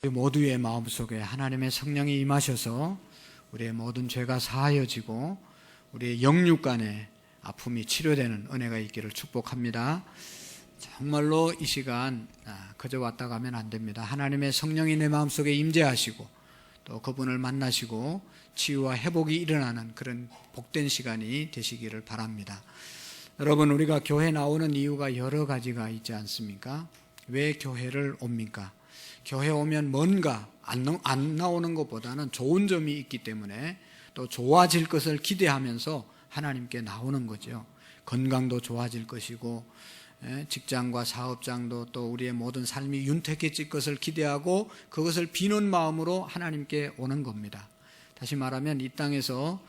우리 모두의 마음속에 하나님의 성령이 임하셔서 우리의 모든 죄가 사하여지고 우리의 영육간의 아픔이 치료되는 은혜가 있기를 축복합니다. 정말로 이 시간 그저 왔다 가면 안 됩니다. 하나님의 성령이 내 마음속에 임재하시고 또 그분을 만나시고 치유와 회복이 일어나는 그런 복된 시간이 되시기를 바랍니다. 여러분, 우리가 교회 나오는 이유가 여러 가지가 있지 않습니까? 왜 교회를 옵니까? 교회 오면 뭔가 안 나오는 것보다는 좋은 점이 있기 때문에 또 좋아질 것을 기대하면서 하나님께 나오는 거죠. 건강도 좋아질 것이고 직장과 사업장도 또 우리의 모든 삶이 윤택해질 것을 기대하고 그것을 비는 마음으로 하나님께 오는 겁니다. 다시 말하면 이 땅에서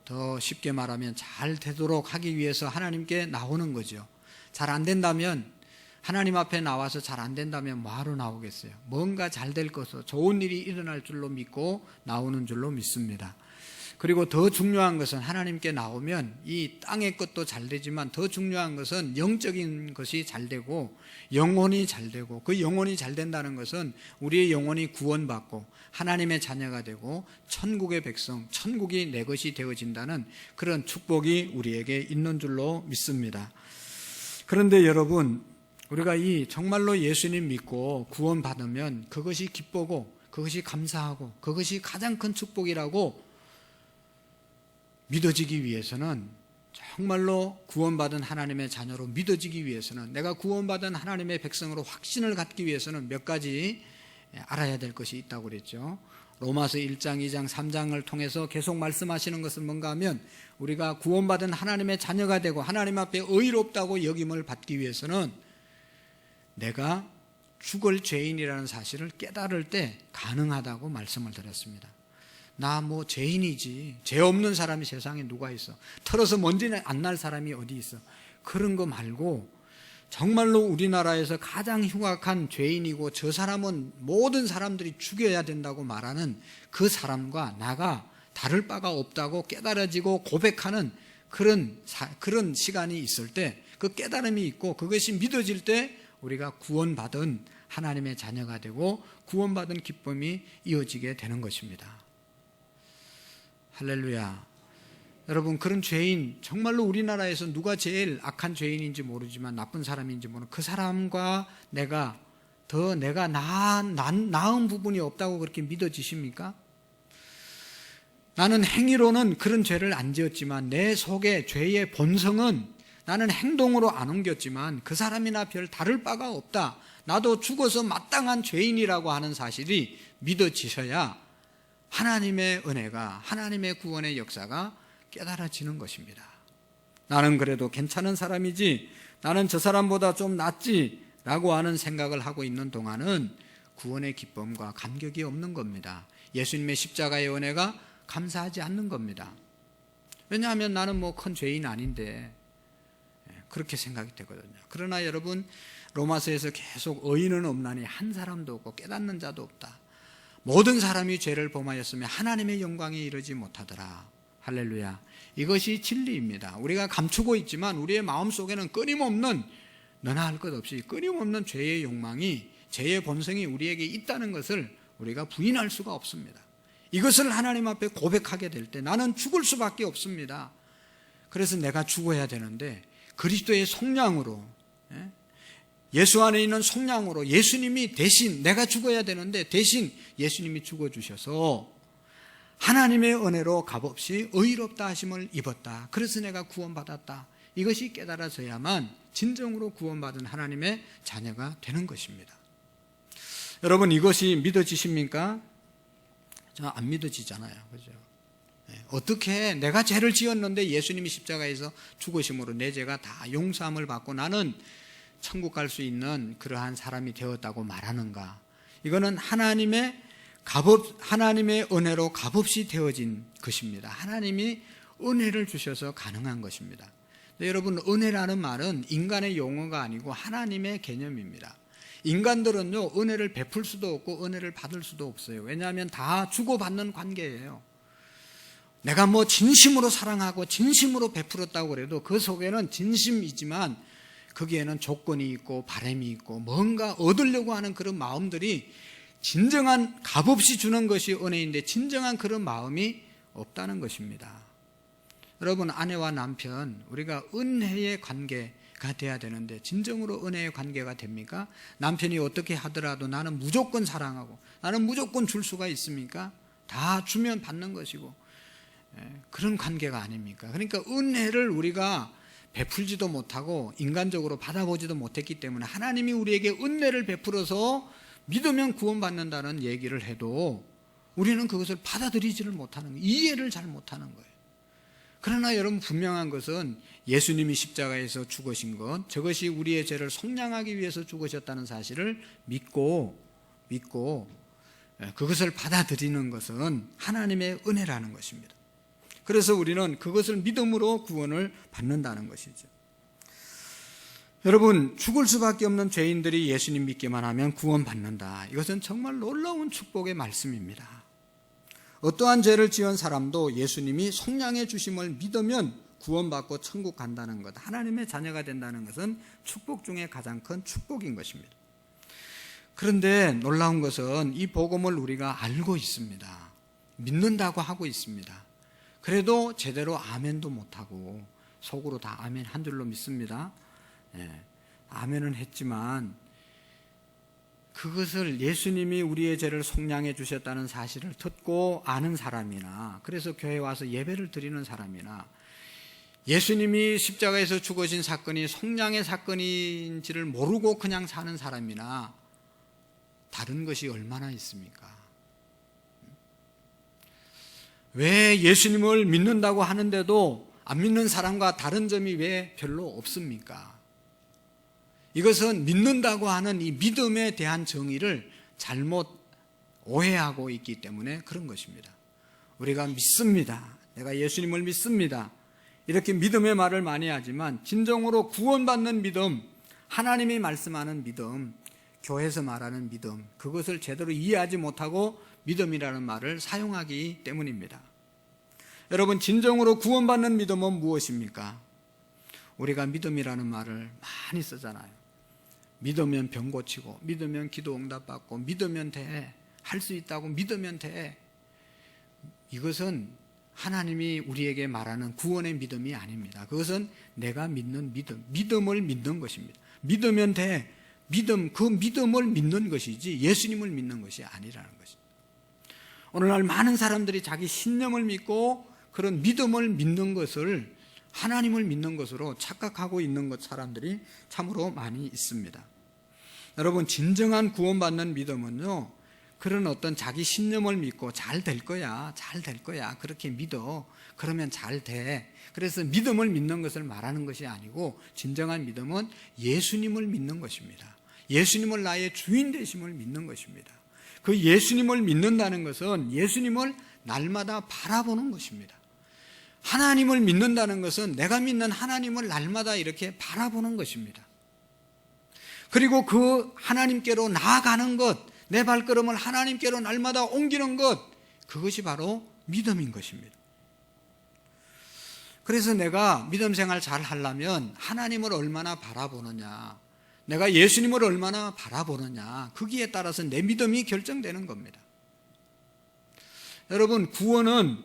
더 쉽게 말하면 잘 되도록 하기 위해서 하나님께 나오는 거죠. 잘 안 된다면 하나님 앞에 나와서 잘 안 된다면 뭐하러 나오겠어요? 뭔가 잘 될 것을, 좋은 일이 일어날 줄로 믿고 나오는 줄로 믿습니다. 그리고 더 중요한 것은 하나님께 나오면 이 땅의 것도 잘 되지만 더 중요한 것은 영적인 것이 잘 되고 영혼이 잘 되고, 그 영혼이 잘 된다는 것은 우리의 영혼이 구원받고 하나님의 자녀가 되고 천국의 백성, 천국이 내 것이 되어진다는 그런 축복이 우리에게 있는 줄로 믿습니다. 그런데 여러분, 우리가 이 정말로 예수님 믿고 구원받으면 그것이 기쁘고 그것이 감사하고 그것이 가장 큰 축복이라고 믿어지기 위해서는, 정말로 구원받은 하나님의 자녀로 믿어지기 위해서는, 내가 구원받은 하나님의 백성으로 확신을 갖기 위해서는 몇 가지 알아야 될 것이 있다고 그랬죠. 로마서 1장, 2장, 3장을 통해서 계속 말씀하시는 것은 뭔가 하면 우리가 구원받은 하나님의 자녀가 되고 하나님 앞에 의롭다고 여김을 받기 위해서는 내가 죽을 죄인이라는 사실을 깨달을 때 가능하다고 말씀을 드렸습니다. 나 죄인이지, 죄 없는 사람이 세상에 누가 있어, 털어서 먼지 안 날 사람이 어디 있어, 그런 거 말고 정말로 우리나라에서 가장 흉악한 죄인이고 저 사람은 모든 사람들이 죽여야 된다고 말하는 그 사람과 나가 다를 바가 없다고 깨달아지고 고백하는 그런 시간이 있을 때, 그 깨달음이 있고 그것이 믿어질 때 우리가 구원받은 하나님의 자녀가 되고 구원받은 기쁨이 이어지게 되는 것입니다. 할렐루야. 여러분, 그런 죄인, 정말로 우리나라에서 누가 제일 악한 죄인인지 모르지만 나쁜 사람인지 모르는 그 사람과 내가 나은 부분이 없다고 그렇게 믿어지십니까? 나는 행위로는 그런 죄를 안 지었지만 내 속에 죄의 본성은 나는 행동으로 안 옮겼지만 그 사람이나 별 다를 바가 없다, 나도 죽어서 마땅한 죄인이라고 하는 사실이 믿어지셔야 하나님의 은혜가, 하나님의 구원의 역사가 깨달아지는 것입니다. 나는 그래도 괜찮은 사람이지, 나는 저 사람보다 좀 낫지 라고 하는 생각을 하고 있는 동안은 구원의 기쁨과 감격이 없는 겁니다. 예수님의 십자가의 은혜가 감사하지 않는 겁니다. 왜냐하면 나는 큰 죄인 아닌데 그렇게 생각이 되거든요. 그러나 여러분, 로마서에서 계속 의인은 없나니 한 사람도 없고 깨닫는 자도 없다. 모든 사람이 죄를 범하였으며 하나님의 영광에 이르지 못하더라. 할렐루야. 이것이 진리입니다. 우리가 감추고 있지만 우리의 마음속에는 끊임없는, 너나 할 것 없이 끊임없는 죄의 욕망이, 죄의 본성이 우리에게 있다는 것을 우리가 부인할 수가 없습니다. 이것을 하나님 앞에 고백하게 될 때 나는 죽을 수밖에 없습니다. 그래서 내가 죽어야 되는데 그리스도의 속량으로, 예수 안에 있는 속량으로 예수님이 대신, 내가 죽어야 되는데 대신 예수님이 죽어주셔서 하나님의 은혜로 값없이 의롭다 하심을 입었다. 그래서 내가 구원받았다. 이것이 깨달아져야만 진정으로 구원받은 하나님의 자녀가 되는 것입니다. 여러분, 이것이 믿어지십니까? 저 안 믿어지잖아요. 그죠? 어떻게 내가 죄를 지었는데 예수님이 십자가에서 죽으심으로 내 죄가 다 용서함을 받고 나는 천국 갈 수 있는 그러한 사람이 되었다고 말하는가? 이거는 하나님의 은혜로 값없이 되어진 것입니다. 하나님이 은혜를 주셔서 가능한 것입니다. 여러분, 은혜라는 말은 인간의 용어가 아니고 하나님의 개념입니다. 인간들은요, 은혜를 베풀 수도 없고 은혜를 받을 수도 없어요. 왜냐하면 다 주고받는 관계예요. 내가 진심으로 사랑하고 진심으로 베풀었다고 그래도 그 속에는 진심이지만 거기에는 조건이 있고 바람이 있고 뭔가 얻으려고 하는 그런 마음들이 진정한 값없이 주는 것이 은혜인데 진정한 그런 마음이 없다는 것입니다. 여러분, 아내와 남편, 우리가 은혜의 관계가 돼야 되는데 진정으로 은혜의 관계가 됩니까? 남편이 어떻게 하더라도 나는 무조건 사랑하고 나는 무조건 줄 수가 있습니까? 다 주면 받는 것이고 그런 관계가 아닙니까? 그러니까 은혜를 우리가 베풀지도 못하고 인간적으로 받아보지도 못했기 때문에 하나님이 우리에게 은혜를 베풀어서 믿으면 구원받는다는 얘기를 해도 우리는 그것을 받아들이지를 못하는 거예요. 이해를 잘 못하는 거예요. 그러나 여러분, 분명한 것은 예수님이 십자가에서 죽으신 것, 저것이 우리의 죄를 속량하기 위해서 죽으셨다는 사실을 믿고 그것을 받아들이는 것은 하나님의 은혜라는 것입니다. 그래서 우리는 그것을 믿음으로 구원을 받는다는 것이죠. 여러분, 죽을 수밖에 없는 죄인들이 예수님 믿기만 하면 구원받는다. 이것은 정말 놀라운 축복의 말씀입니다. 어떠한 죄를 지은 사람도 예수님이 속량해 주심을 믿으면 구원받고 천국 간다는 것, 하나님의 자녀가 된다는 것은 축복 중에 가장 큰 축복인 것입니다. 그런데 놀라운 것은 이 복음을 우리가 알고 있습니다. 믿는다고 하고 있습니다. 그래도 제대로 아멘도 못하고 속으로 다 아멘 한 줄로 믿습니다. 아멘은 했지만 그것을 예수님이 우리의 죄를 속량해 주셨다는 사실을 듣고 아는 사람이나, 그래서 교회에 와서 예배를 드리는 사람이나, 예수님이 십자가에서 죽으신 사건이 속량의 사건인지를 모르고 그냥 사는 사람이나 다른 것이 얼마나 있습니까? 왜 예수님을 믿는다고 하는데도 안 믿는 사람과 다른 점이 왜 별로 없습니까? 이것은 믿는다고 하는 이 믿음에 대한 정의를 잘못 오해하고 있기 때문에 그런 것입니다. 우리가 믿습니다. 내가 예수님을 믿습니다. 이렇게 믿음의 말을 많이 하지만 진정으로 구원받는 믿음, 하나님이 말씀하는 믿음, 교회에서 말하는 믿음, 그것을 제대로 이해하지 못하고 믿음이라는 말을 사용하기 때문입니다. 여러분, 진정으로 구원받는 믿음은 무엇입니까? 우리가 믿음이라는 말을 많이 쓰잖아요. 믿으면 병 고치고, 믿으면 기도 응답받고, 믿으면 돼, 할 수 있다고 믿으면 돼. 이것은 하나님이 우리에게 말하는 구원의 믿음이 아닙니다. 그것은 내가 믿는 믿음, 믿음을 믿는 것입니다. 믿으면 돼, 믿음, 그 믿음을 믿는 것이지 예수님을 믿는 것이 아니라는 것입니다. 오늘날 많은 사람들이 자기 신념을 믿고 그런 믿음을 믿는 것을 하나님을 믿는 것으로 착각하고 있는 것, 사람들이 참으로 많이 있습니다. 여러분, 진정한 구원받는 믿음은요, 그런 어떤 자기 신념을 믿고 잘 될 거야, 잘 될 거야, 그렇게 믿어, 그러면 잘 돼, 그래서 믿음을 믿는 것을 말하는 것이 아니고, 진정한 믿음은 예수님을 믿는 것입니다. 예수님을 나의 주인 되심을 믿는 것입니다. 그 예수님을 믿는다는 것은 예수님을 날마다 바라보는 것입니다. 하나님을 믿는다는 것은 내가 믿는 하나님을 날마다 이렇게 바라보는 것입니다. 그리고 그 하나님께로 나아가는 것, 내 발걸음을 하나님께로 날마다 옮기는 것, 그것이 바로 믿음인 것입니다. 그래서 내가 믿음 생활 잘 하려면 하나님을 얼마나 바라보느냐, 내가 예수님을 얼마나 바라보느냐, 거기에 따라서 내 믿음이 결정되는 겁니다. 여러분, 구원은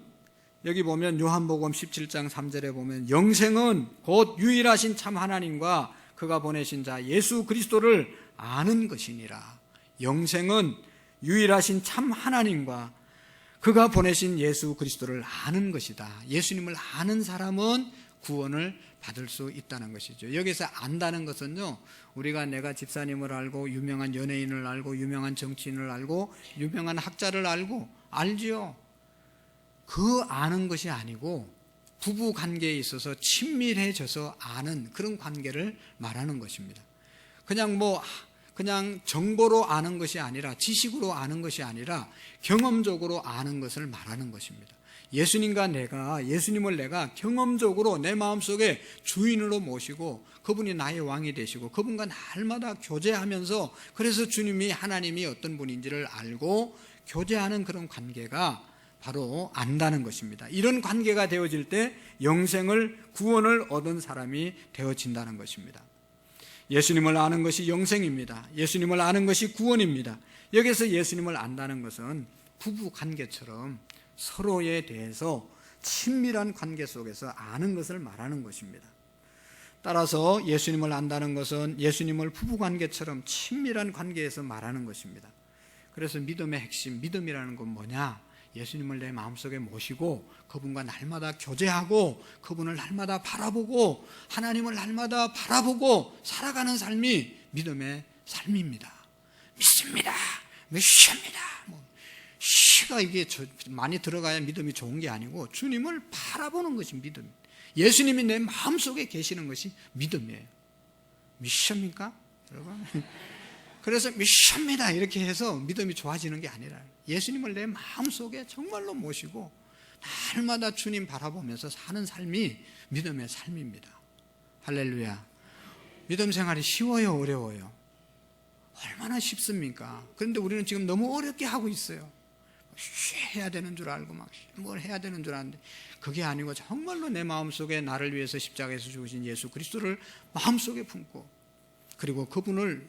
여기 보면 요한복음 17장 3절에 보면 영생은 곧 유일하신 참 하나님과 그가 보내신 자 예수 그리스도를 아는 것이니라. 영생은 유일하신 참 하나님과 그가 보내신 예수 그리스도를 아는 것이다. 예수님을 아는 사람은 구원을 받을 수 있다는 것이죠. 여기서 안다는 것은요, 우리가 내가 집사님을 알고 유명한 연예인을 알고 유명한 정치인을 알고 유명한 학자를 알고 알지요. 그 아는 것이 아니고 부부 관계에 있어서 친밀해져서 아는 그런 관계를 말하는 것입니다. 그냥 정보로 아는 것이 아니라, 지식으로 아는 것이 아니라 경험적으로 아는 것을 말하는 것입니다. 예수님을 내가 경험적으로 내 마음속에 주인으로 모시고 그분이 나의 왕이 되시고 그분과 날마다 교제하면서, 그래서 주님이 하나님이 어떤 분인지를 알고 교제하는 그런 관계가 바로 안다는 것입니다. 이런 관계가 되어질 때 영생을, 구원을 얻은 사람이 되어진다는 것입니다. 예수님을 아는 것이 영생입니다. 예수님을 아는 것이 구원입니다. 여기서 예수님을 안다는 것은 부부 관계처럼 서로에 대해서 친밀한 관계 속에서 아는 것을 말하는 것입니다. 따라서 예수님을 안다는 것은 예수님을 부부 관계처럼 친밀한 관계에서 말하는 것입니다. 그래서 믿음의 핵심, 믿음이라는 건 뭐냐? 예수님을 내 마음속에 모시고 그분과 날마다 교제하고 그분을 날마다 바라보고 하나님을 날마다 바라보고 살아가는 삶이 믿음의 삶입니다. 믿습니다. 믿습니다. 시가 이게 많이 들어가야 믿음이 좋은 게 아니고 주님을 바라보는 것이 믿음. 예수님이 내 마음속에 계시는 것이 믿음이에요. 믿습니까? 여러분? 그래서 믿습니다 이렇게 해서 믿음이 좋아지는 게 아니라 예수님을 내 마음속에 정말로 모시고 날마다 주님 바라보면서 사는 삶이 믿음의 삶입니다. 할렐루야. 믿음 생활이 쉬워요, 어려워요? 얼마나 쉽습니까? 그런데 우리는 지금 너무 어렵게 하고 있어요. 해야 되는 줄 알고 막 뭘 해야 되는 줄 아는데 그게 아니고 정말로 내 마음속에 나를 위해서 십자가에서 죽으신 예수 그리스도를 마음속에 품고 그리고 그분을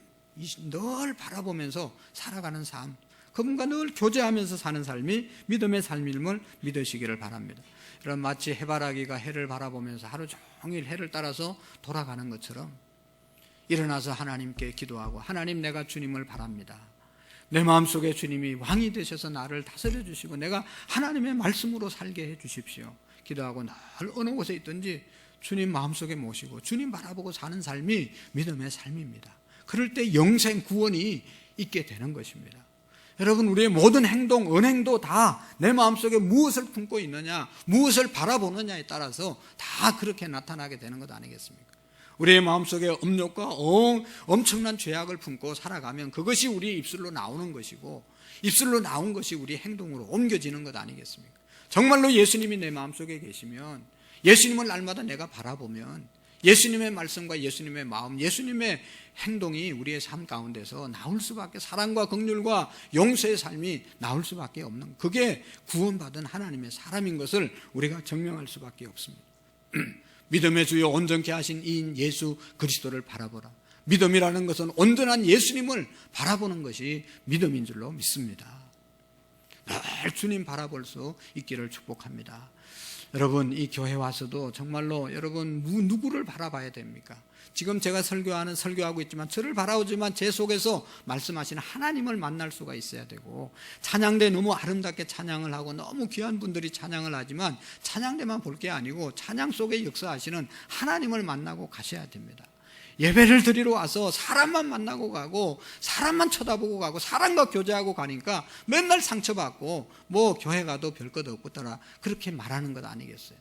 늘 바라보면서 살아가는 삶, 그분과 늘 교제하면서 사는 삶이 믿음의 삶임을 믿으시기를 바랍니다. 여러분, 마치 해바라기가 해를 바라보면서 하루 종일 해를 따라서 돌아가는 것처럼 일어나서 하나님께 기도하고 하나님, 내가 주님을 바랍니다. 내 마음속에 주님이 왕이 되셔서 나를 다스려 주시고 내가 하나님의 말씀으로 살게 해 주십시오. 기도하고 늘 어느 곳에 있든지 주님 마음속에 모시고 주님 바라보고 사는 삶이 믿음의 삶입니다. 그럴 때 영생 구원이 있게 되는 것입니다. 여러분, 우리의 모든 행동, 언행도 다 내 마음속에 무엇을 품고 있느냐, 무엇을 바라보느냐에 따라서 다 그렇게 나타나게 되는 것 아니겠습니까? 우리의 마음속에 음욕과 엄청난 죄악을 품고 살아가면 그것이 우리 입술로 나오는 것이고 입술로 나온 것이 우리 행동으로 옮겨지는 것 아니겠습니까? 정말로 예수님이 내 마음속에 계시면, 예수님을 날마다 내가 바라보면 예수님의 말씀과 예수님의 마음, 예수님의 행동이 우리의 삶 가운데서 나올 수밖에, 사랑과 긍휼과 용서의 삶이 나올 수밖에 없는, 그게 구원받은 하나님의 사람인 것을 우리가 증명할 수밖에 없습니다. 믿음의 주요 온전케 하신 이인 예수 그리스도를 바라보라. 믿음이라는 것은 온전한 예수님을 바라보는 것이 믿음인 줄로 믿습니다. 늘 주님 바라볼 수 있기를 축복합니다. 여러분, 이 교회 와서도 정말로 여러분 누구를 바라봐야 됩니까? 지금 제가 설교하고 있지만 저를 바라보지만 제 속에서 말씀하시는 하나님을 만날 수가 있어야 되고, 찬양대 너무 아름답게 찬양을 하고 너무 귀한 분들이 찬양을 하지만 찬양대만 볼 게 아니고 찬양 속에 역사하시는 하나님을 만나고 가셔야 됩니다. 예배를 드리러 와서 사람만 만나고 가고 사람만 쳐다보고 가고 사람과 교제하고 가니까 맨날 상처받고 뭐 교회 가도 별 것 없더라 그렇게 말하는 것 아니겠어요?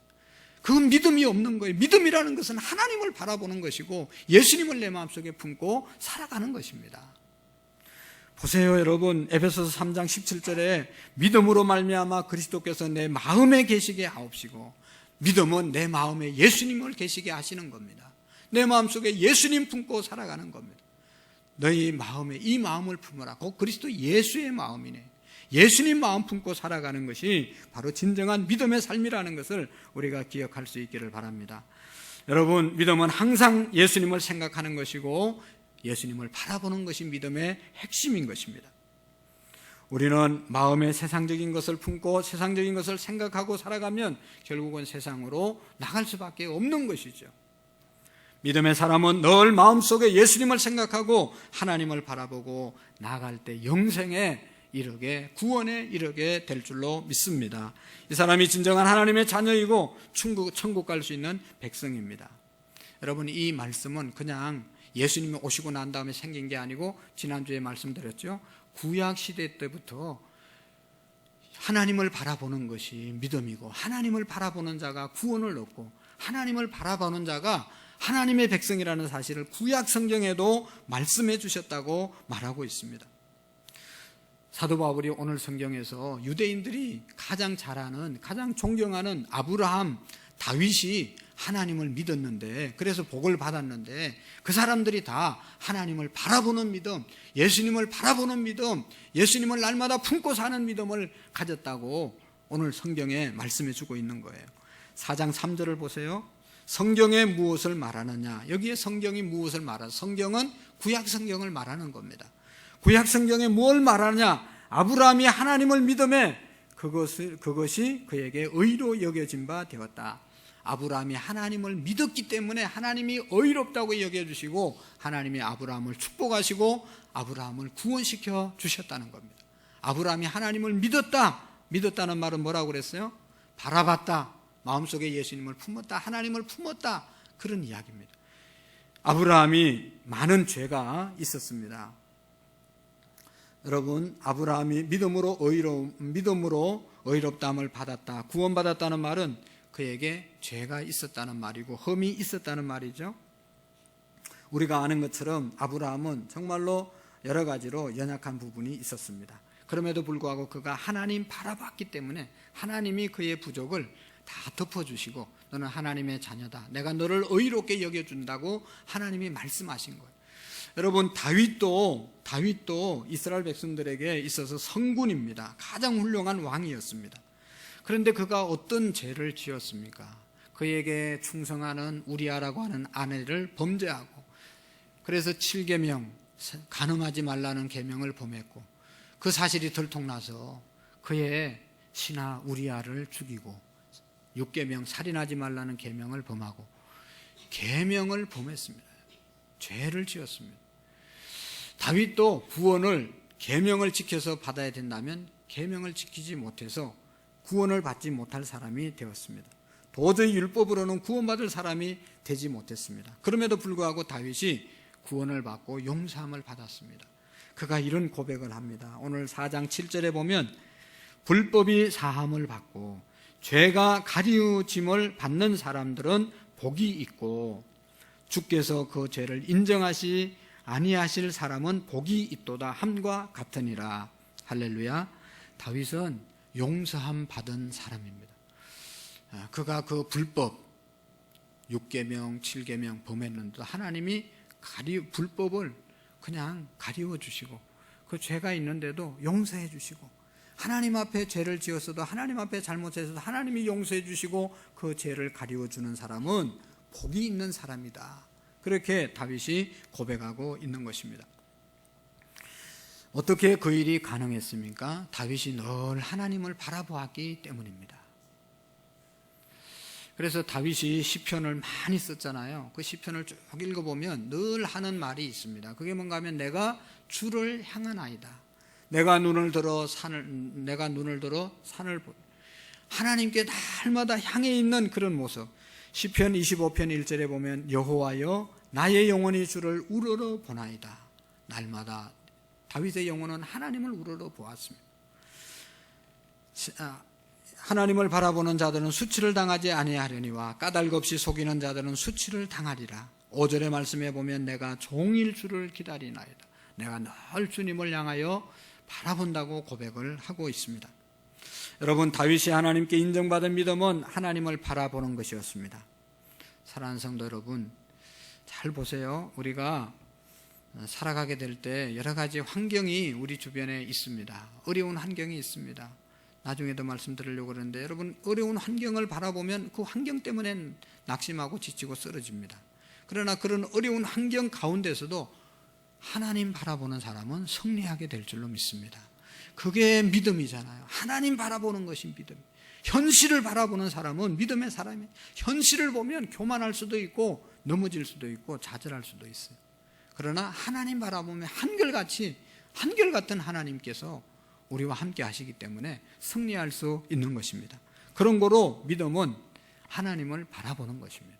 그건 믿음이 없는 거예요. 믿음이라는 것은 하나님을 바라보는 것이고 예수님을 내 마음속에 품고 살아가는 것입니다. 보세요, 여러분, 에베소서 3장 17절에 믿음으로 말미암아 그리스도께서 내 마음에 계시게 하옵시고, 믿음은 내 마음에 예수님을 계시게 하시는 겁니다. 내 마음속에 예수님 품고 살아가는 겁니다. 너희 마음에 이 마음을 품어라. 곧 그리스도 예수의 마음이네. 예수님 마음 품고 살아가는 것이 바로 진정한 믿음의 삶이라는 것을 우리가 기억할 수 있기를 바랍니다. 여러분, 믿음은 항상 예수님을 생각하는 것이고 예수님을 바라보는 것이 믿음의 핵심인 것입니다. 우리는 마음에 세상적인 것을 품고 세상적인 것을 생각하고 살아가면 결국은 세상으로 나갈 수밖에 없는 것이죠. 믿음의 사람은 늘 마음속에 예수님을 생각하고 하나님을 바라보고 나아갈 때 영생에 이르게, 구원에 이르게 될 줄로 믿습니다. 이 사람이 진정한 하나님의 자녀이고 천국 갈 수 있는 백성입니다. 여러분, 이 말씀은 그냥 예수님이 오시고 난 다음에 생긴 게 아니고 지난주에 말씀드렸죠. 구약 시대 때부터 하나님을 바라보는 것이 믿음이고 하나님을 바라보는 자가 구원을 얻고 하나님을 바라보는 자가 하나님의 백성이라는 사실을 구약 성경에도 말씀해 주셨다고 말하고 있습니다. 사도 바울이 오늘 성경에서 유대인들이 가장 잘 아는, 가장 존경하는 아브라함, 다윗이 하나님을 믿었는데, 그래서 복을 받았는데 그 사람들이 다 하나님을 바라보는 믿음, 예수님을 바라보는 믿음, 예수님을 날마다 품고 사는 믿음을 가졌다고 오늘 성경에 말씀해 주고 있는 거예요. 4장 3절을 보세요. 성경에 무엇을 말하느냐? 여기에 성경이 무엇을 말하냐? 성경은 구약 성경을 말하는 겁니다. 구약 성경에 뭘 말하느냐? 아브라함이 하나님을 믿음에 그것이 그에게 의로 여겨진 바 되었다. 아브라함이 하나님을 믿었기 때문에 하나님이 의롭다고 여겨주시고 하나님이 아브라함을 축복하시고 아브라함을 구원시켜 주셨다는 겁니다. 아브라함이 하나님을 믿었다는 말은 뭐라고 그랬어요? 바라봤다, 마음속에 예수님을 품었다, 하나님을 품었다, 그런 이야기입니다. 아브라함이 많은 죄가 있었습니다. 여러분, 아브라함이 믿음으로 의롭다함을 받았다, 구원받았다는 말은 그에게 죄가 있었다는 말이고 흠이 있었다는 말이죠. 우리가 아는 것처럼 아브라함은 정말로 여러 가지로 연약한 부분이 있었습니다. 그럼에도 불구하고 그가 하나님 바라봤기 때문에 하나님이 그의 부족을 다 덮어주시고 너는 하나님의 자녀다, 내가 너를 의롭게 여겨준다고 하나님이 말씀하신 거예요. 여러분, 다윗도 이스라엘 백성들에게 있어서 성군입니다. 가장 훌륭한 왕이었습니다. 그런데 그가 어떤 죄를 지었습니까? 그에게 충성하는 우리아라고 하는 아내를 범죄하고, 그래서 7계명, 간음하지 말라는 계명을 범했고, 그 사실이 들통나서 그의 신하 우리아를 죽이고 6계명, 살인하지 말라는 계명을 범하고 계명을 범했습니다. 죄를 지었습니다. 다윗도 구원을 계명을 지켜서 받아야 된다면 계명을 지키지 못해서 구원을 받지 못할 사람이 되었습니다. 도저히 율법으로는 구원받을 사람이 되지 못했습니다. 그럼에도 불구하고 다윗이 구원을 받고 용서함을 받았습니다. 그가 이런 고백을 합니다. 오늘 4장 7절에 보면 불법이 사함을 받고 죄가 가리우짐을 받는 사람들은 복이 있고 주께서 그 죄를 인정하시 아니하실 사람은 복이 있도다 함과 같으니라. 할렐루야. 다윗은 용서함 받은 사람입니다. 그가 그 불법 6계명 7계명 범했는데 하나님이 불법을 그냥 가리워 주시고 그 죄가 있는데도 용서해 주시고, 하나님 앞에 죄를 지었어도 하나님 앞에 잘못했어도 하나님이 용서해 주시고 그 죄를 가리워 주는 사람은 복이 있는 사람이다. 그렇게 다윗이 고백하고 있는 것입니다. 어떻게 그 일이 가능했습니까? 다윗이 늘 하나님을 바라보았기 때문입니다. 그래서 다윗이 시편을 많이 썼잖아요. 그 시편을 쭉 읽어보면 늘 하는 말이 있습니다. 그게 뭔가 하면 내가 주를 향하나이다. 내가 눈을 들어 산을 하나님께 날마다 향해 있는 그런 모습. 시편 25편 1절에 보면 여호와여 나의 영혼이 주를 우러러 보나이다. 날마다 다윗의 영혼은 하나님을 우러러 보았습니다. 하나님을 바라보는 자들은 수치를 당하지 아니하려니와 까닭없이 속이는 자들은 수치를 당하리라. 5절의 말씀에 보면 내가 종일 주를 기다리나이다. 내가 늘 주님을 향하여 바라본다고 고백을 하고 있습니다. 여러분, 다윗이 하나님께 인정받은 믿음은 하나님을 바라보는 것이었습니다. 사랑하는 성도 여러분, 잘 보세요. 우리가 살아가게 될 때 여러 가지 환경이 우리 주변에 있습니다. 어려운 환경이 있습니다. 나중에도 말씀드리려고 그러는데, 여러분, 어려운 환경을 바라보면 그 환경 때문에 낙심하고 지치고 쓰러집니다. 그러나 그런 어려운 환경 가운데서도 하나님 바라보는 사람은 승리하게 될 줄로 믿습니다. 그게 믿음이잖아요. 하나님 바라보는 것이 믿음. 현실을 바라보는 사람은 믿음의 사람이에요. 현실을 보면 교만할 수도 있고 넘어질 수도 있고 좌절할 수도 있어요. 그러나 하나님 바라보면 한결같은 하나님께서 우리와 함께 하시기 때문에 승리할 수 있는 것입니다. 그런 거로 믿음은 하나님을 바라보는 것입니다.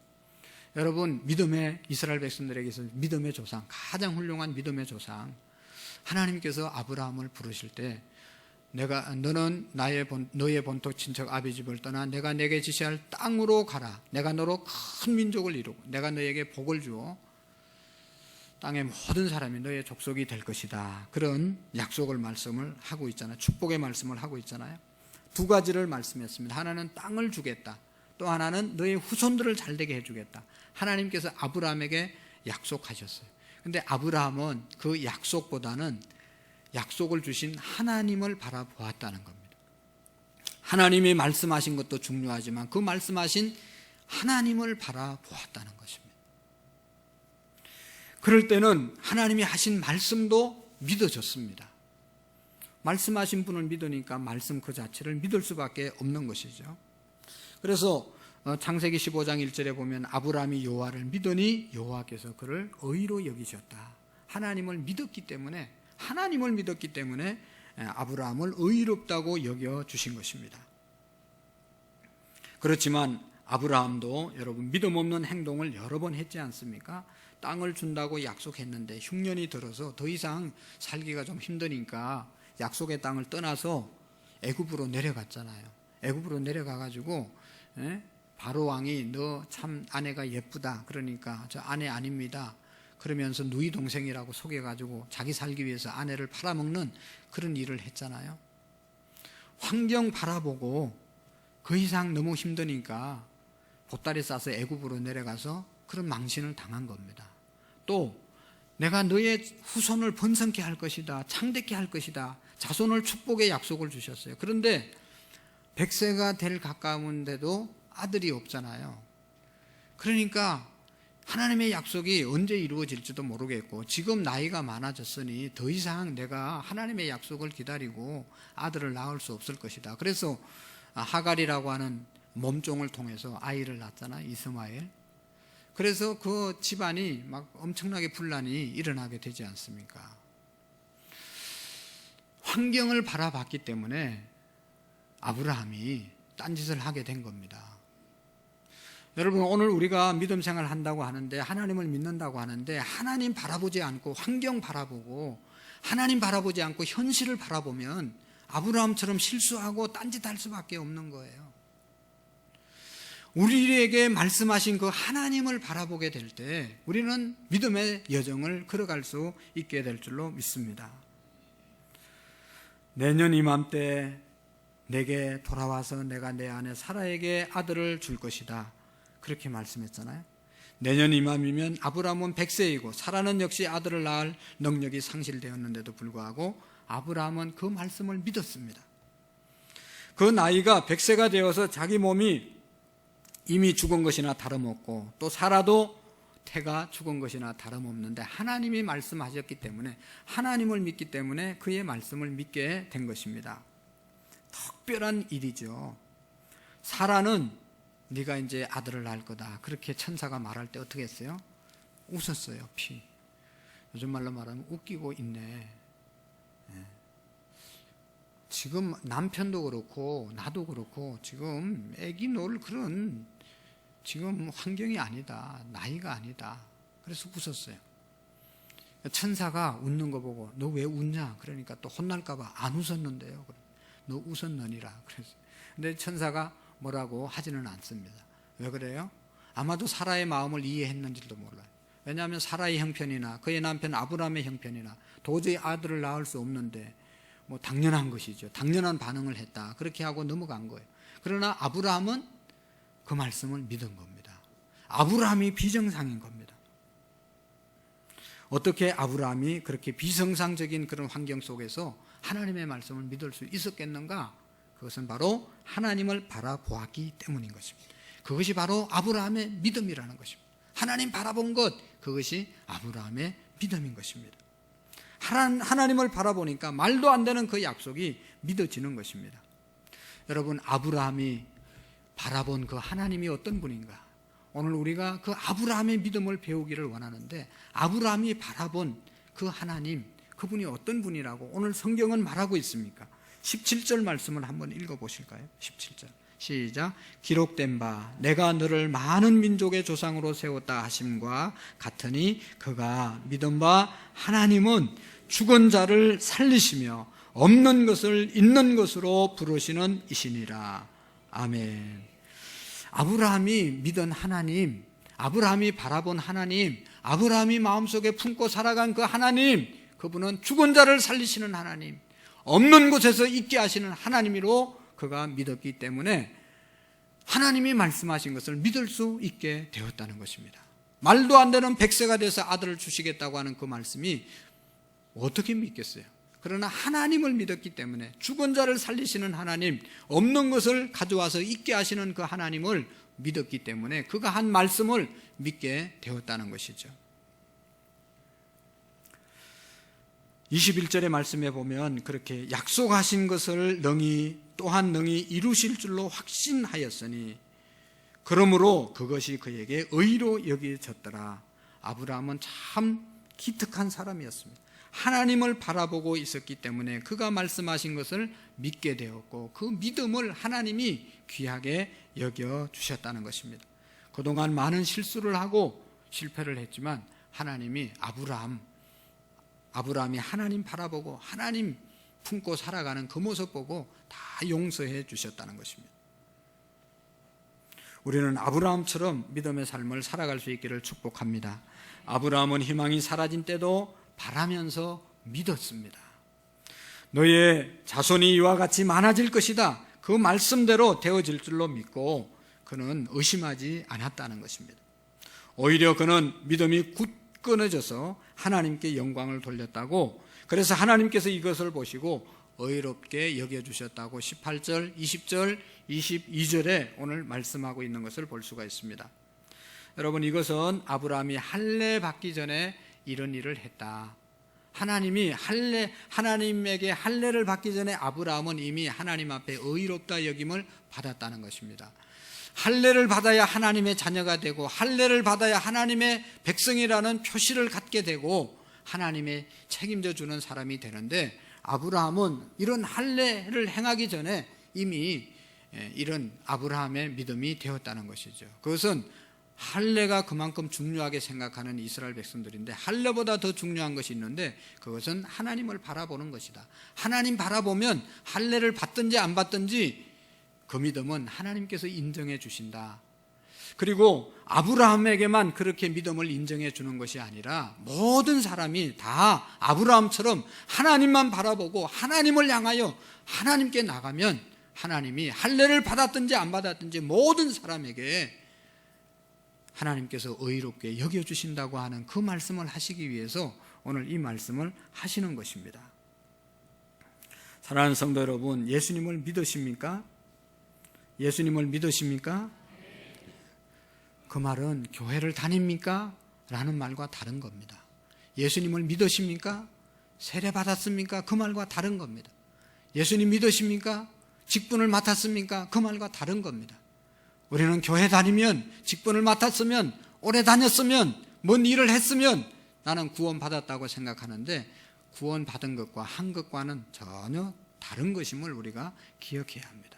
여러분, 믿음의 이스라엘 백성들에게 있어서 믿음의 조상, 가장 훌륭한 믿음의 조상, 하나님께서 아브라함을 부르실 때 너는 너의 본토 친척 아비 집을 떠나 내가 내게 지시할 땅으로 가라. 내가 너로 큰 민족을 이루고 내가 너에게 복을 주어 땅의 모든 사람이 너의 족속이 될 것이다. 그런 약속을 말씀을 하고 있잖아요. 축복의 말씀을 하고 있잖아요. 두 가지를 말씀했습니다. 하나는 땅을 주겠다. 또 하나는 너의 후손들을 잘되게 해주겠다. 하나님께서 아브라함에게 약속하셨어요. 근데 아브라함은 그 약속보다는 약속을 주신 하나님을 바라보았다는 겁니다. 하나님이 말씀하신 것도 중요하지만 그 말씀하신 하나님을 바라보았다는 것입니다. 그럴 때는 하나님이 하신 말씀도 믿어졌습니다. 말씀하신 분을 믿으니까 말씀 그 자체를 믿을 수밖에 없는 것이죠. 그래서 창세기 15장 1절에 보면 아브라함이 여호와를 믿으니 여호와께서 그를 의로 여기셨다. 하나님을 믿었기 때문에 아브라함을 의롭다고 여겨주신 것입니다. 그렇지만 아브라함도 여러분 믿음 없는 행동을 여러 번 했지 않습니까? 땅을 준다고 약속했는데 흉년이 들어서 더 이상 살기가 좀 힘드니까 약속의 땅을 떠나서 애굽으로 내려갔잖아요. 애굽으로 내려가가지고 바로 왕이 너 참 아내가 예쁘다. 그러니까 저 아내 아닙니다. 그러면서 누이 동생이라고 속여가지고 자기 살기 위해서 아내를 팔아먹는 그런 일을 했잖아요. 환경 바라보고 그 이상 너무 힘드니까 보따리 싸서 애굽으로 내려가서 그런 망신을 당한 겁니다. 또 내가 너의 후손을 번성케 할 것이다. 창대케 할 것이다. 자손을 축복의 약속을 주셨어요. 그런데 100세가 될 가까운데도 아들이 없잖아요. 그러니까 하나님의 약속이 언제 이루어질지도 모르겠고 지금 나이가 많아졌으니 더 이상 내가 하나님의 약속을 기다리고 아들을 낳을 수 없을 것이다. 그래서 하갈이라고 하는 몸종을 통해서 아이를 낳았잖아요. 이스마엘. 그래서 그 집안이 막 엄청나게 분란이 일어나게 되지 않습니까? 환경을 바라봤기 때문에 아브라함이 딴짓을 하게 된 겁니다. 여러분, 오늘 우리가 믿음 생활을 한다고 하는데, 하나님을 믿는다고 하는데, 하나님 바라보지 않고 환경 바라보고 하나님 바라보지 않고 현실을 바라보면 아브라함처럼 실수하고 딴짓할 수밖에 없는 거예요. 우리에게 말씀하신 그 하나님을 바라보게 될 때 우리는 믿음의 여정을 걸어갈 수 있게 될 줄로 믿습니다. 내년 이맘때 내게 돌아와서 내가 내 아내 사라에게 아들을 줄 것이다. 그렇게 말씀했잖아요. 내년 이맘이면 아브라함은 100세이고 사라는 역시 아들을 낳을 능력이 상실되었는데도 불구하고 아브라함은 그 말씀을 믿었습니다. 그 나이가 100세가 되어서 자기 몸이 이미 죽은 것이나 다름없고 또 사라도 태가 죽은 것이나 다름없는데 하나님이 말씀하셨기 때문에, 하나님을 믿기 때문에 그의 말씀을 믿게 된 것입니다. 특별한 일이죠. 사라는 네가 이제 아들을 낳을 거다, 그렇게 천사가 말할 때 어떻게 했어요? 웃었어요. 요즘 말로 말하면 웃기고 있네. 지금 남편도 그렇고 나도 그렇고 지금 애기 놓을 그런 지금 환경이 아니다, 나이가 아니다. 그래서 웃었어요. 천사가 웃는 거 보고 너 왜 웃냐? 그러니까 또 혼날까 봐 안 웃었는데요. 너 웃었느니라. 그래서 근데 천사가 뭐라고 하지는 않습니다. 왜 그래요? 아마도 사라의 마음을 이해했는지도 몰라요. 왜냐하면 사라의 형편이나 그의 남편 아브라함의 형편이나 도저히 아들을 낳을 수 없는데 뭐 당연한 것이죠. 당연한 반응을 했다. 그렇게 하고 넘어간 거예요. 그러나 아브라함은 그 말씀을 믿은 겁니다. 아브라함이 비정상인 겁니다. 어떻게 아브라함이 그렇게 비정상적인 그런 환경 속에서 하나님의 말씀을 믿을 수 있었겠는가? 그것은 바로 하나님을 바라보았기 때문인 것입니다. 그것이 바로 아브라함의 믿음이라는 것입니다. 하나님 바라본 것, 그것이 아브라함의 믿음인 것입니다. 하나님을 바라보니까 말도 안 되는 그 약속이 믿어지는 것입니다. 여러분, 아브라함이 바라본 그 하나님이 어떤 분인가? 오늘 우리가 그 아브라함의 믿음을 배우기를 원하는데, 아브라함이 바라본 그 하나님, 그분이 어떤 분이라고 오늘 성경은 말하고 있습니까? 17절 말씀을 한번 읽어보실까요? 17절 시작. 기록된 바 내가 너를 많은 민족의 조상으로 세웠다 하심과 같으니 그가 믿은 바 하나님은 죽은 자를 살리시며 없는 것을 있는 것으로 부르시는 이시니라. 아멘. 아브라함이 믿은 하나님, 아브라함이 바라본 하나님, 아브라함이 마음속에 품고 살아간 그 하나님, 그분은 죽은 자를 살리시는 하나님, 없는 곳에서 있게 하시는 하나님으로 그가 믿었기 때문에 하나님이 말씀하신 것을 믿을 수 있게 되었다는 것입니다. 말도 안 되는 100세가 돼서 아들을 주시겠다고 하는 그 말씀이 어떻게 믿겠어요? 그러나 하나님을 믿었기 때문에 죽은 자를 살리시는 하나님, 없는 것을 가져와서 있게 하시는 그 하나님을 믿었기 때문에 그가 한 말씀을 믿게 되었다는 것이죠. 21절의 말씀에 보면 그렇게 약속하신 것을 또한 능히 이루실 줄로 확신하였으니 그러므로 그것이 그에게 의로 여겨졌더라. 아브라함은 참 기특한 사람이었습니다. 하나님을 바라보고 있었기 때문에 그가 말씀하신 것을 믿게 되었고 그 믿음을 하나님이 귀하게 여겨주셨다는 것입니다. 그동안 많은 실수를 하고 실패를 했지만 하나님이 아브라함이 하나님 바라보고 하나님 품고 살아가는 그 모습 보고 다 용서해 주셨다는 것입니다. 우리는 아브라함처럼 믿음의 삶을 살아갈 수 있기를 축복합니다. 아브라함은 희망이 사라진 때도 바라면서 믿었습니다. 너의 자손이 이와 같이 많아질 것이다. 그 말씀대로 되어질 줄로 믿고 그는 의심하지 않았다는 것입니다. 오히려 그는 믿음이 굳건해져서 하나님께 영광을 돌렸다고, 그래서 하나님께서 이것을 보시고 의롭게 여겨주셨다고 18절, 20절, 22절에 오늘 말씀하고 있는 것을 볼 수가 있습니다. 여러분, 이것은 아브라함이 할례 받기 전에 이런 일을 했다. 하나님에게 할례를 받기 전에 아브라함은 이미 하나님 앞에 의롭다 여김을 받았다는 것입니다. 할례를 받아야 하나님의 자녀가 되고 할례를 받아야 하나님의 백성이라는 표시를 갖게 되고 하나님의 책임져 주는 사람이 되는데, 아브라함은 이런 할례를 행하기 전에 이미 이런 아브라함의 믿음이 되었다는 것이죠. 그것은 할례가 그만큼 중요하게 생각하는 이스라엘 백성들인데, 할례보다 더 중요한 것이 있는데 그것은 하나님을 바라보는 것이다. 하나님 바라보면 할례를 받든지 안 받든지 그 믿음은 하나님께서 인정해 주신다. 그리고 아브라함에게만 그렇게 믿음을 인정해 주는 것이 아니라 모든 사람이 다 아브라함처럼 하나님만 바라보고 하나님을 향하여 하나님께 나가면 하나님이 할례를 받았든지 안 받았든지 모든 사람에게 하나님께서 의롭게 여겨주신다고 하는 그 말씀을 하시기 위해서 오늘 이 말씀을 하시는 것입니다. 사랑하는 성도 여러분, 예수님을 믿으십니까? 예수님을 믿으십니까? 그 말은 교회를 다닙니까? 라는 말과 다른 겁니다. 예수님을 믿으십니까? 세례 받았습니까? 그 말과 다른 겁니다. 예수님 믿으십니까? 직분을 맡았습니까? 그 말과 다른 겁니다. 우리는 교회 다니면, 직분을 맡았으면, 오래 다녔으면, 뭔 일을 했으면 나는 구원받았다고 생각하는데, 구원받은 것과 한 것과는 전혀 다른 것임을 우리가 기억해야 합니다.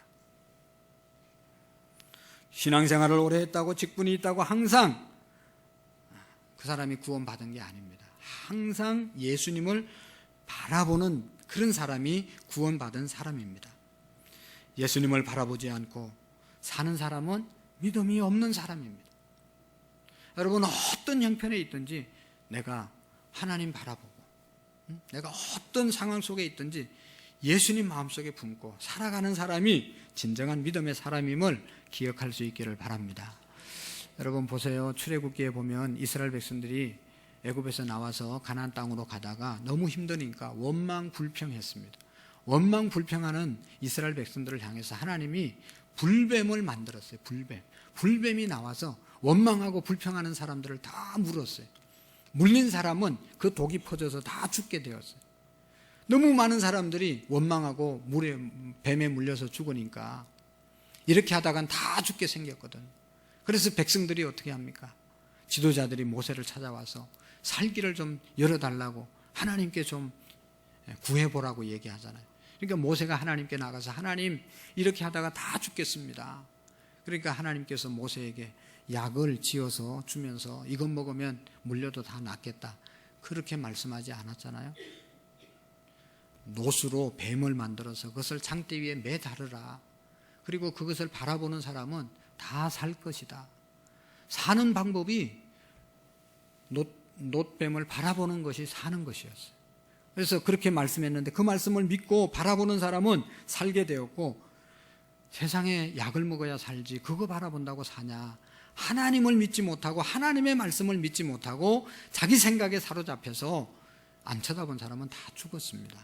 신앙생활을 오래 했다고, 직분이 있다고 항상 그 사람이 구원받은 게 아닙니다. 항상 예수님을 바라보는 그런 사람이 구원받은 사람입니다. 예수님을 바라보지 않고 사는 사람은 믿음이 없는 사람입니다. 여러분, 어떤 형편에 있든지 내가 하나님 바라보고 내가 어떤 상황 속에 있든지 예수님 마음속에 품고 살아가는 사람이 진정한 믿음의 사람임을 기억할 수 있기를 바랍니다. 여러분 보세요. 출애굽기에 보면 이스라엘 백성들이 애굽에서 나와서 가나안 땅으로 가다가 너무 힘드니까 원망불평했습니다. 원망불평하는 이스라엘 백성들을 향해서 하나님이 불뱀을 만들었어요. 불뱀이 나와서 원망하고 불평하는 사람들을 다 물었어요. 물린 사람은 그 독이 퍼져서 다 죽게 되었어요. 너무 많은 사람들이 원망하고 뱀에 물려서 죽으니까 이렇게 하다간 다 죽게 생겼거든. 그래서 백성들이 어떻게 합니까? 지도자들이 모세를 찾아와서 살길을 좀 열어달라고 하나님께 좀 구해보라고 얘기하잖아요. 그러니까 모세가 하나님께 나가서 하나님 이렇게 하다가 다 죽겠습니다. 그러니까 하나님께서 모세에게 약을 지어서 주면서 이것 먹으면 물려도 다 낫겠다. 그렇게 말씀하지 않았잖아요. 노수로 뱀을 만들어서 그것을 장대 위에 매달으라. 그리고 그것을 바라보는 사람은 다 살 것이다. 사는 방법이 놋뱀을 바라보는 것이 사는 것이었어요. 그래서 그렇게 말씀했는데 그 말씀을 믿고 바라보는 사람은 살게 되었고, 세상에 약을 먹어야 살지 그거 바라본다고 사냐. 하나님을 믿지 못하고 하나님의 말씀을 믿지 못하고 자기 생각에 사로잡혀서 안 쳐다본 사람은 다 죽었습니다.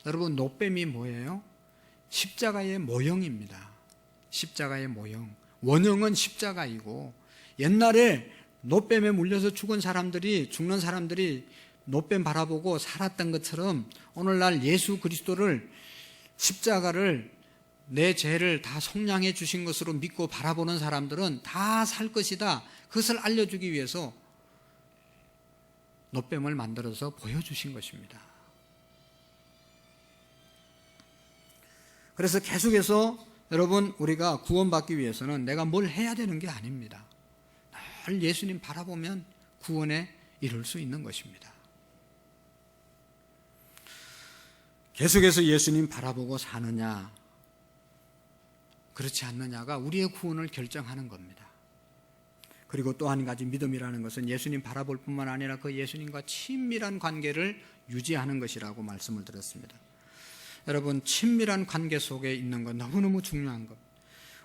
여러분, 놋뱀이 뭐예요? 십자가의 모형입니다. 십자가의 모형. 원형은 십자가이고, 옛날에 노뱀에 물려서 죽는 사람들이 노뱀 바라보고 살았던 것처럼 오늘날 예수 그리스도를, 십자가를, 내 죄를 다 속량해 주신 것으로 믿고 바라보는 사람들은 다 살 것이다. 그것을 알려주기 위해서 노뱀을 만들어서 보여주신 것입니다. 그래서 계속해서 여러분, 우리가 구원받기 위해서는 내가 뭘 해야 되는 게 아닙니다. 늘 예수님 바라보면 구원에 이룰 수 있는 것입니다. 계속해서 예수님 바라보고 사느냐, 그렇지 않느냐가 우리의 구원을 결정하는 겁니다. 그리고 또 한 가지, 믿음이라는 것은 예수님 바라볼 뿐만 아니라 그 예수님과 친밀한 관계를 유지하는 것이라고 말씀을 드렸습니다. 여러분, 친밀한 관계 속에 있는 건 너무너무 중요한 것.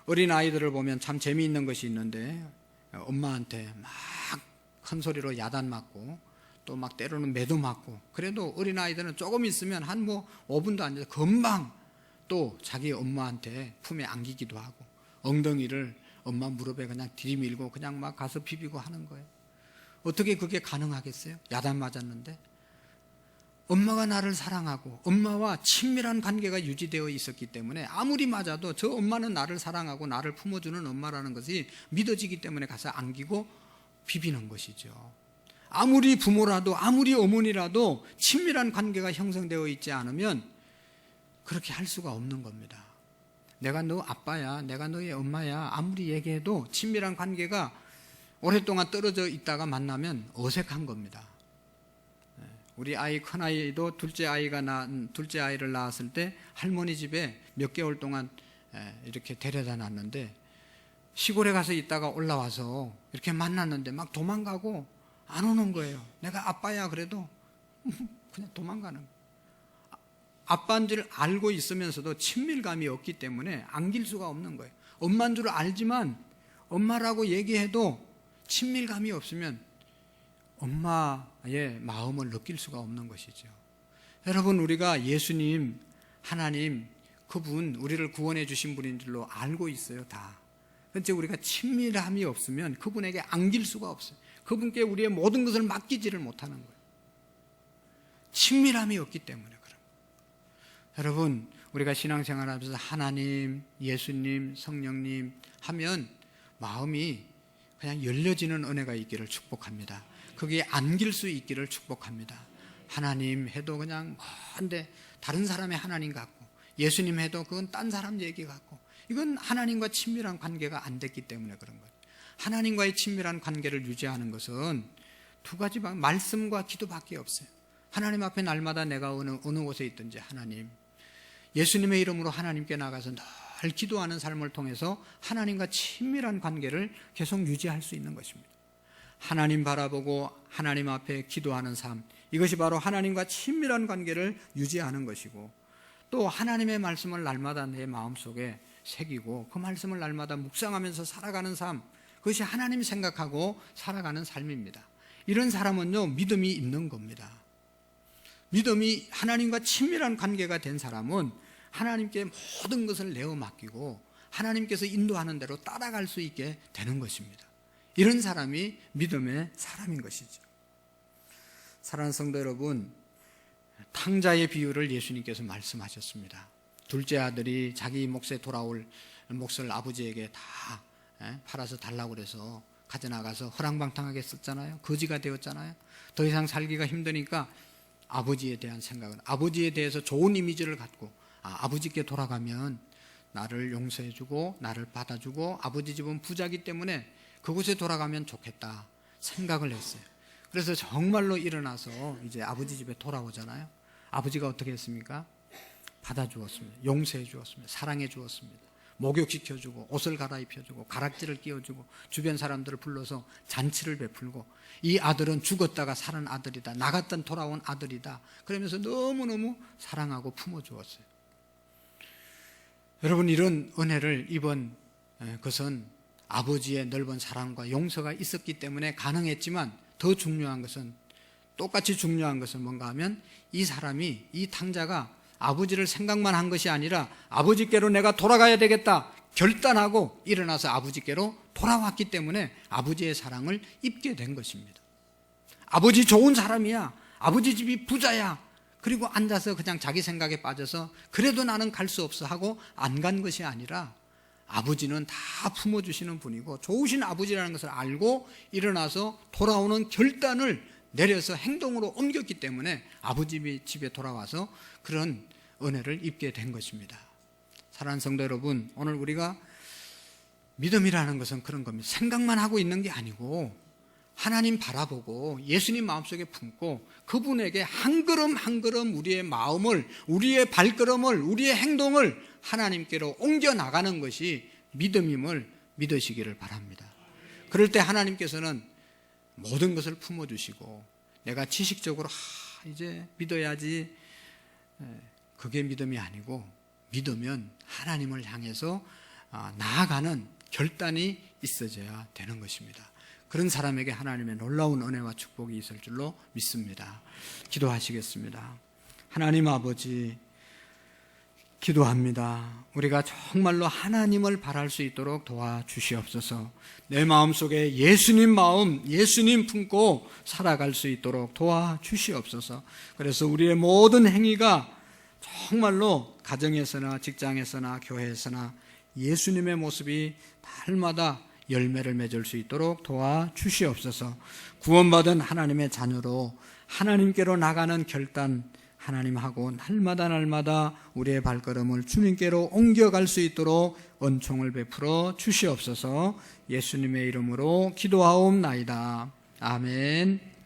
어린 아이들을 보면 참 재미있는 것이 있는데, 엄마한테 막 큰 소리로 야단 맞고 또 막 때로는 매도 맞고, 그래도 어린 아이들은 조금 있으면 한 5분도 안 돼서 금방 또 자기 엄마한테 품에 안기기도 하고, 엉덩이를 엄마 무릎에 그냥 들이밀고 그냥 막 가서 비비고 하는 거예요. 어떻게 그게 가능하겠어요? 야단 맞았는데. 엄마가 나를 사랑하고 엄마와 친밀한 관계가 유지되어 있었기 때문에 아무리 맞아도 저 엄마는 나를 사랑하고 나를 품어주는 엄마라는 것이 믿어지기 때문에 가서 안기고 비비는 것이죠. 아무리 부모라도, 아무리 어머니라도 친밀한 관계가 형성되어 있지 않으면 그렇게 할 수가 없는 겁니다. 내가 너 아빠야, 내가 너의 엄마야, 아무리 얘기해도 친밀한 관계가 오랫동안 떨어져 있다가 만나면 어색한 겁니다. 우리 아이, 큰아이도 둘째 아이를 낳았을 때 할머니 집에 몇 개월 동안 이렇게 데려다 놨는데, 시골에 가서 있다가 올라와서 이렇게 만났는데 막 도망가고 안 오는 거예요. 내가 아빠야 그래도 그냥 도망가는 거예요. 아빠인 줄 알고 있으면서도 친밀감이 없기 때문에 안길 수가 없는 거예요. 엄마인 줄 알지만 엄마라고 얘기해도 친밀감이 없으면 엄마의 마음을 느낄 수가 없는 것이죠. 여러분, 우리가 예수님, 하나님, 그분, 우리를 구원해 주신 분인 줄로 알고 있어요, 다. 그런데 우리가 친밀함이 없으면 그분에게 안길 수가 없어요. 그분께 우리의 모든 것을 맡기지를 못하는 거예요. 친밀함이 없기 때문에 그런 거예요. 여러분, 우리가 신앙생활하면서 하나님, 예수님, 성령님 하면 마음이 그냥 열려지는 은혜가 있기를 축복합니다. 거기에 안길 수 있기를 축복합니다. 하나님 해도 그냥 뭔데 다른 사람의 하나님 같고, 예수님 해도 그건 딴 사람 얘기 같고, 이건 하나님과 친밀한 관계가 안 됐기 때문에 그런 거예요. 하나님과의 친밀한 관계를 유지하는 것은 두 가지 방법, 말씀과 기도밖에 없어요. 하나님 앞에 날마다 내가 어느 곳에 있든지 하나님, 예수님의 이름으로 하나님께 나가서 늘 기도하는 삶을 통해서 하나님과 친밀한 관계를 계속 유지할 수 있는 것입니다. 하나님 바라보고 하나님 앞에 기도하는 삶, 이것이 바로 하나님과 친밀한 관계를 유지하는 것이고, 또 하나님의 말씀을 날마다 내 마음속에 새기고 그 말씀을 날마다 묵상하면서 살아가는 삶, 그것이 하나님 생각하고 살아가는 삶입니다. 이런 사람은요, 믿음이 있는 겁니다. 믿음이, 하나님과 친밀한 관계가 된 사람은 하나님께 모든 것을 내어 맡기고 하나님께서 인도하는 대로 따라갈 수 있게 되는 것입니다. 이런 사람이 믿음의 사람인 것이죠. 사랑하는 성도 여러분, 탕자의 비유를 예수님께서 말씀하셨습니다. 둘째 아들이 자기 몫에 돌아올 몫을 아버지에게 다 팔아서 달라고 그래서 가져나가서 허랑방탕하게 썼잖아요. 거지가 되었잖아요. 더 이상 살기가 힘드니까 아버지에 대한 생각은, 아버지에 대해서 좋은 이미지를 갖고, 아버지께 돌아가면 나를 용서해주고 나를 받아주고 아버지 집은 부자기 때문에 그곳에 돌아가면 좋겠다 생각을 했어요. 그래서 정말로 일어나서 이제 아버지 집에 돌아오잖아요. 아버지가 어떻게 했습니까? 받아주었습니다. 용서해 주었습니다. 사랑해 주었습니다. 목욕시켜주고 옷을 갈아입혀주고 가락지를 끼워주고 주변 사람들을 불러서 잔치를 베풀고, 이 아들은 죽었다가 사는 아들이다, 나갔던 돌아온 아들이다, 그러면서 너무너무 사랑하고 품어주었어요. 여러분, 이런 은혜를 입은 것은 아버지의 넓은 사랑과 용서가 있었기 때문에 가능했지만, 더 중요한 것은, 똑같이 중요한 것은 뭔가 하면 이 사람이, 이 탕자가 아버지를 생각만 한 것이 아니라 아버지께로 내가 돌아가야 되겠다, 결단하고 일어나서 아버지께로 돌아왔기 때문에 아버지의 사랑을 입게 된 것입니다. 아버지 좋은 사람이야, 아버지 집이 부자야, 그리고 앉아서 그냥 자기 생각에 빠져서 그래도 나는 갈 수 없어 하고 안 간 것이 아니라 아버지는 다 품어주시는 분이고 좋으신 아버지라는 것을 알고 일어나서 돌아오는 결단을 내려서 행동으로 옮겼기 때문에 아버지 집에 돌아와서 그런 은혜를 입게 된 것입니다. 사랑하는 성도 여러분, 오늘 우리가 믿음이라는 것은 그런 겁니다. 생각만 하고 있는 게 아니고 하나님 바라보고 예수님 마음속에 품고 그분에게 한 걸음 한 걸음 우리의 마음을, 우리의 발걸음을, 우리의 행동을 하나님께로 옮겨 나가는 것이 믿음임을 믿으시기를 바랍니다. 그럴 때 하나님께서는 모든 것을 품어주시고 내가 지식적으로 이제 믿어야지, 그게 믿음이 아니고 믿으면 하나님을 향해서 나아가는 결단이 있어져야 되는 것입니다. 그런 사람에게 하나님의 놀라운 은혜와 축복이 있을 줄로 믿습니다. 기도하시겠습니다. 하나님 아버지, 기도합니다. 우리가 정말로 하나님을 바랄 수 있도록 도와주시옵소서. 내 마음속에 예수님 마음, 예수님 품고 살아갈 수 있도록 도와주시옵소서. 그래서 우리의 모든 행위가 정말로 가정에서나 직장에서나 교회에서나 예수님의 모습이 날마다 열매를 맺을 수 있도록 도와주시옵소서. 구원받은 하나님의 자녀로 하나님께로 나가는 결단 하나님하고 날마다 우리의 발걸음을 주님께로 옮겨갈 수 있도록 은총을 베풀어 주시옵소서. 예수님의 이름으로 기도하옵나이다. 아멘.